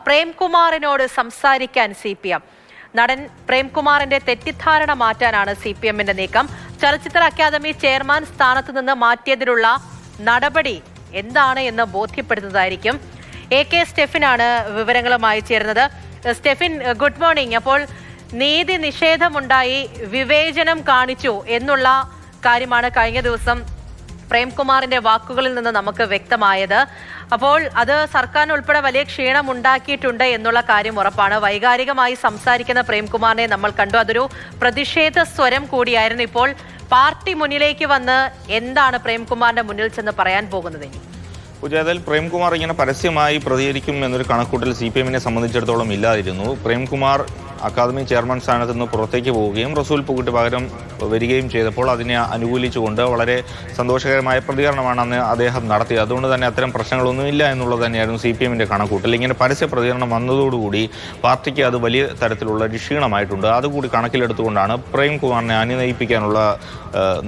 പ്രേംകുമാറിനോട് സംസാരിക്കാൻ CPM. നടൻ പ്രേംകുമാറിന്റെ തെറ്റിദ്ധാരണ മാറ്റാനാണ് CPMന്റെ നീക്കം. ചലച്ചിത്ര അക്കാദമി ചെയർമാൻ സ്ഥാനത്ത് നിന്ന് മാറ്റിയതിലുള്ള നടപടി എന്താണ് എന്ന് ബോധ്യപ്പെടുത്തുന്നതായിരിക്കും. AK സ്റ്റെഫിനാണ് വിവരങ്ങളുമായി ചേരുന്നത്. Stephin, good morning. അപ്പോൾ നീതി നിഷേധമുണ്ടായി, വിവേചനം കാണിച്ചു എന്നുള്ള കാര്യമാണ് കഴിഞ്ഞ ദിവസം പ്രേംകുമാറിന്റെ വാക്കുകളിൽ നിന്ന് നമുക്ക് വ്യക്തമായത്. അപ്പോൾ അത് സർക്കാരിന് ഉൾപ്പെടെ വലിയ ക്ഷീണം ഉണ്ടാക്കിയിട്ടുണ്ട് എന്നുള്ള കാര്യം ഉറപ്പാണ്. വൈകാരികമായി സംസാരിക്കുന്ന പ്രേംകുമാറിനെ നമ്മൾ കണ്ടു. അതൊരു പ്രതിഷേധ സ്വരം കൂടിയായിരുന്നു. ഇപ്പോൾ പാർട്ടി മുന്നിലേക്ക് വന്ന് എന്താണ് പ്രേംകുമാറിന്റെ മുന്നിൽ ചെന്ന് പറയാൻ പോകുന്നത്? പൂജാതൽ, പ്രേംകുമാർ ഇങ്ങനെ പരസ്യമായി പ്രതികരിക്കും എന്നൊരു കണക്കൂട്ടൽ CPMനെ സംബന്ധിച്ചിടത്തോളം ഇല്ലാതിരുന്നു. പ്രേംകുമാർ അക്കാദമി ചെയർമാൻ സ്ഥാനത്ത് നിന്ന് പുറത്തേക്ക് പോവുകയും റസൂൽ പൂക്കുട്ടി പകരം വരികയും ചെയ്തപ്പോൾ അതിനെ അനുകൂലിച്ചുകൊണ്ട് വളരെ സന്തോഷകരമായ പ്രതികരണമാണ് അന്ന് അദ്ദേഹം നടത്തിയത്. അതുകൊണ്ട് തന്നെ അത്തരം പ്രശ്നങ്ങളൊന്നുമില്ല എന്നുള്ളത് തന്നെയായിരുന്നു CPMന്റെ കണക്കൂട്ടൽ. ഇങ്ങനെ പരസ്യ പ്രതികരണം വന്നതോടുകൂടി പാർട്ടിക്ക് അത് വലിയ തരത്തിലുള്ള ഒരു ക്ഷീണമായിട്ടുണ്ട്. അതുകൂടി കണക്കിലെടുത്തുകൊണ്ടാണ് പ്രേംകുമാറിനെ അനുനയിപ്പിക്കാനുള്ള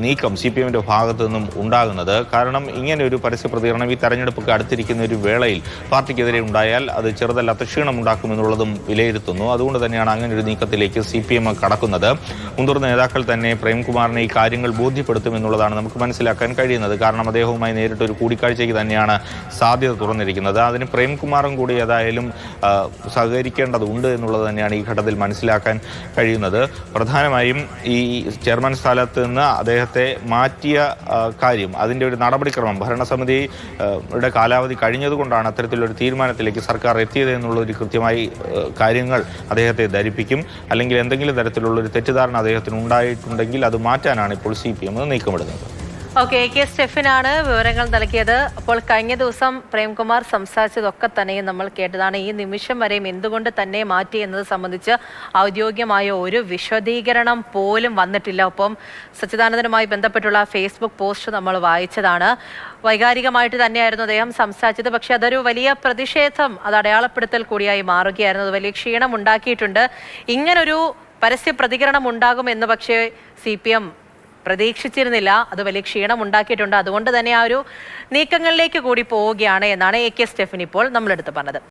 നീക്കം CPMന്റെ ഭാഗത്തു നിന്നും ഉണ്ടാകുന്നത്. കാരണം ഇങ്ങനെ ഒരു പരസ്യ പ്രതികരണം ഈ തെരഞ്ഞെടുപ്പൊക്കെ അടുത്തിരിക്കുന്ന ഒരു വേളയിൽ പാർട്ടിക്കെതിരെ ഉണ്ടായാൽ അത് ചെറുതല്ലാത്ത ക്ഷീണമുണ്ടാക്കുമെന്നുള്ളതും വിലയിരുത്തുന്നു. അതുകൊണ്ട് തന്നെയാണ് അങ്ങനെ ഒരു നീക്കത്തിലേക്ക് CPM കടക്കുന്നത്. മുതിർന്ന നേതാക്കൾ തന്നെ പ്രേംകുമാറിനെ ഈ കാര്യങ്ങൾ ബോധ്യപ്പെടുത്തുമെന്നുള്ളതാണ് നമുക്ക് മനസ്സിലാക്കാൻ കഴിയുന്നത്. കാരണം അദ്ദേഹവുമായി നേരിട്ടൊരു കൂടിക്കാഴ്ചയ്ക്ക് തന്നെയാണ് സാധ്യത തുറന്നിരിക്കുന്നത്. അതിന് പ്രേംകുമാറും കൂടി ഏതായാലും സഹകരിക്കേണ്ടതുണ്ട് എന്നുള്ളത് തന്നെയാണ് ഈ ഘട്ടത്തിൽ മനസ്സിലാക്കാൻ കഴിയുന്നത്. പ്രധാനമായും ഈ ചെയർമാൻ സ്ഥാനത്ത് നിന്ന് അദ്ദേഹത്തെ മാറ്റിയ കാര്യം, അതിൻ്റെ ഒരു നടപടിക്രമം ഭരണസമിതിയുടെ കാലാവധി കഴിഞ്ഞതുകൊണ്ടാണ് അത്തരത്തിലൊരു തീരുമാനത്തിലേക്ക് സർക്കാർ എത്തിയത് എന്നുള്ളൊരു കൃത്യമായി കാര്യങ്ങൾ അദ്ദേഹത്തെ ധരിപ്പിക്കും. അല്ലെങ്കിൽ എന്തെങ്കിലും തരത്തിലുള്ളൊരു തെറ്റിദ്ധാരണ അദ്ദേഹത്തിന് ഉണ്ടായിട്ടുണ്ടെങ്കിൽ അത് മാറ്റാനാണ് ഇപ്പോൾ CPM നീക്കമിടുന്നത്. ഓക്കെ, AK സ്റ്റെഫിനാണ് വിവരങ്ങൾ നൽകിയത്. അപ്പോൾ കഴിഞ്ഞ ദിവസം പ്രേംകുമാർ സംസാരിച്ചതൊക്കെ തന്നെയും നമ്മൾ കേട്ടതാണ്. ഈ നിമിഷം വരെയും എന്തുകൊണ്ട് തന്നെ മാറ്റി എന്നത് സംബന്ധിച്ച് ഔദ്യോഗികമായ ഒരു വിശദീകരണം പോലും വന്നിട്ടില്ല. ഒപ്പം സച്ചിദാനന്ദനുമായി ബന്ധപ്പെട്ടുള്ള Facebook പോസ്റ്റ് നമ്മൾ വായിച്ചതാണ്. വൈകാരികമായിട്ട് തന്നെയായിരുന്നു അദ്ദേഹം സംസാരിച്ചത്. പക്ഷെ അതൊരു വലിയ പ്രതിഷേധം, അത് അടയാളപ്പെടുത്തൽ കൂടിയായി മാറുകയായിരുന്നു. അത് വലിയ ക്ഷീണം ഉണ്ടാക്കിയിട്ടുണ്ട്. ഇങ്ങനൊരു പരസ്യ പ്രതികരണം ഉണ്ടാകുമെന്ന് പക്ഷേ CPM പ്രതീക്ഷിച്ചിരുന്നില്ല. അത് വലിയ ക്ഷീണം ഉണ്ടാക്കിയിട്ടുണ്ട്. അതുകൊണ്ട് തന്നെ ആ ഒരു നീക്കങ്ങളിലേക്ക് കൂടി പോവുകയാണ് എന്നാണ് AK സ്റ്റെഫിൻ ഇപ്പോൾ നമ്മളെടുത്ത് പറഞ്ഞത്.